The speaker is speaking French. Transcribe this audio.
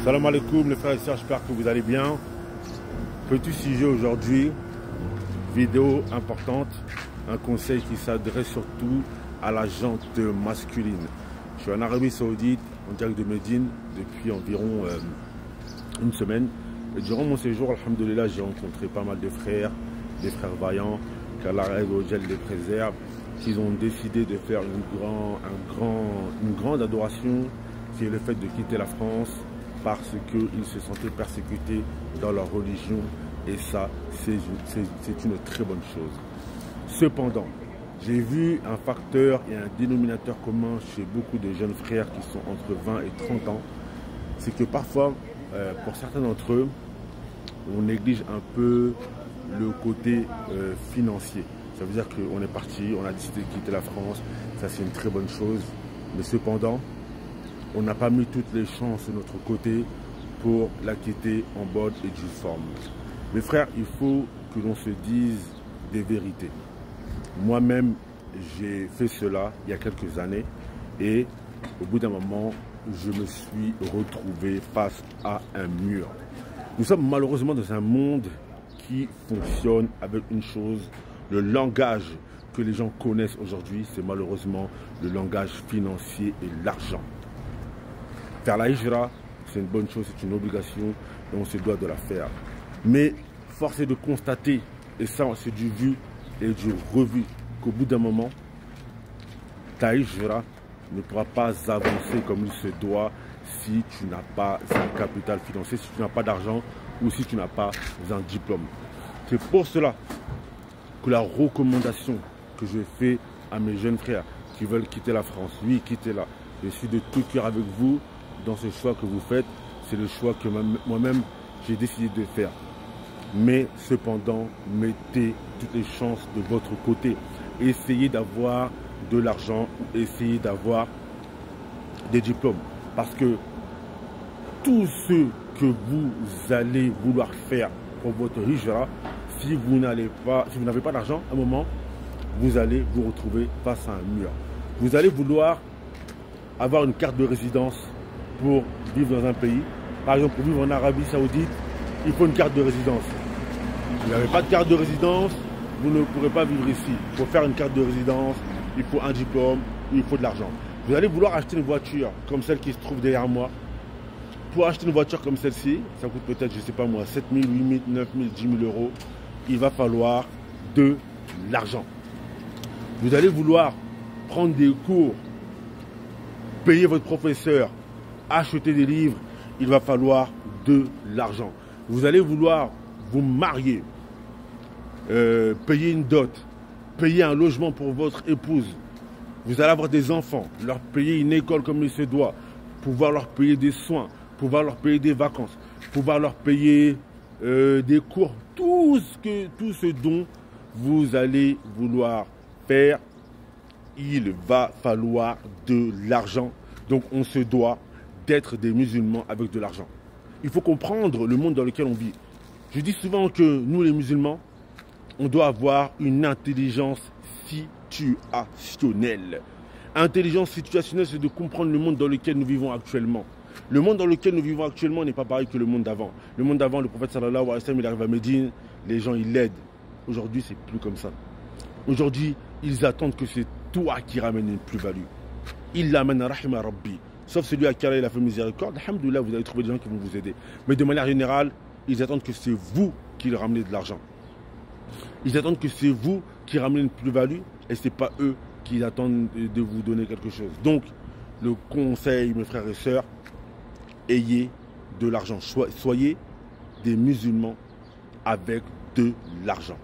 Salam alaikum les frères et sœurs, j'espère que vous allez bien. Petit sujet aujourd'hui, vidéo importante, un conseil qui s'adresse surtout à la gente masculine. Je suis en Arabie Saoudite, en direct de Médine, depuis environ une semaine. Et durant mon séjour, alhamdoulilah, j'ai rencontré pas mal de frères, des frères vaillants, qu'Allah les préserve, qui ont décidé de faire une grande adoration, qui est le fait de quitter la France, parce qu'ils se sentaient persécutés dans leur religion, et ça, c'est une très bonne chose. Cependant, j'ai vu un facteur et un dénominateur commun chez beaucoup de jeunes frères qui sont entre 20 et 30 ans, c'est que parfois, pour certains d'entre eux, on néglige un peu le côté financier. Ça veut dire qu'on est parti, on a décidé de quitter la France, ça c'est une très bonne chose, mais cependant, on n'a pas mis toutes les chances de notre côté pour la quitter en bonne et due forme. Mes frères, il faut que l'on se dise des vérités. Moi-même, j'ai fait cela il y a quelques années et au bout d'un moment, je me suis retrouvé face à un mur. Nous sommes malheureusement dans un monde qui fonctionne avec une chose, le langage que les gens connaissent aujourd'hui, c'est malheureusement le langage financier et l'argent. Faire la hijra, c'est une bonne chose, c'est une obligation et on se doit de la faire. Mais force est de constater, et ça c'est du vu et du revu, qu'au bout d'un moment, ta hijra ne pourra pas avancer comme il se doit si tu n'as pas un capital financier, si tu n'as pas d'argent ou si tu n'as pas un diplôme. C'est pour cela que la recommandation que je fais à mes jeunes frères qui veulent quitter la France, oui, quittez-la. Je suis de tout cœur avec vous dans ce choix que vous faites. C'est le choix que moi-même j'ai décidé de faire. Mais cependant, mettez toutes les chances de votre côté. Essayez d'avoir de l'argent, essayez d'avoir des diplômes. Parce que tout ce que vous allez vouloir faire pour votre hijra, si vous n'avez pas d'argent, à un moment, vous allez vous retrouver face à un mur. Vous allez vouloir avoir une carte de résidence pour vivre dans un pays. Par exemple, pour vivre en Arabie Saoudite, il faut une carte de résidence. Si vous n'avez pas de carte de résidence, vous ne pourrez pas vivre ici. Pour faire une carte de résidence, il faut un diplôme, il faut de l'argent. Vous allez vouloir acheter une voiture comme celle qui se trouve derrière moi. Pour acheter une voiture comme celle-ci, ça coûte peut-être, je ne sais pas moi, 7 000, 8 000, 9 000, 10 000 euros. Il va falloir de l'argent. Vous allez vouloir prendre des cours, payer votre professeur, acheter des livres, il va falloir de l'argent. Vous allez vouloir vous marier, payer une dot, payer un logement pour votre épouse. Vous allez avoir des enfants, leur payer une école comme il se doit, pouvoir leur payer des soins, pouvoir leur payer des vacances, pouvoir leur payer des cours, tout ce dont vous allez vouloir faire, il va falloir de l'argent. Donc on se doit d'être des musulmans avec de l'argent. Il faut comprendre le monde dans lequel on vit. Je dis souvent que nous les musulmans, on doit avoir une intelligence situationnelle. Intelligence situationnelle, c'est de comprendre le monde dans lequel nous vivons actuellement. Le monde dans lequel nous vivons actuellement n'est pas pareil que le monde d'avant. Le monde d'avant, le prophète sallallahu alayhi wa sallam, il arrive à Médine, les gens ils l'aident. Aujourd'hui, c'est plus comme ça. Aujourd'hui, ils attendent que c'est toi qui ramènes une plus-value. Il l'amène rahima rabbi. Sauf celui à qui il a fait miséricorde. Alhamdoulilah, vous allez trouver des gens qui vont vous aider. Mais de manière générale, ils attendent que c'est vous qui leur ramenez de l'argent. Ils attendent que c'est vous qui ramenez une plus-value et ce n'est pas eux qui attendent de vous donner quelque chose. Donc, le conseil, mes frères et sœurs, ayez de l'argent. Soyez des musulmans avec de l'argent.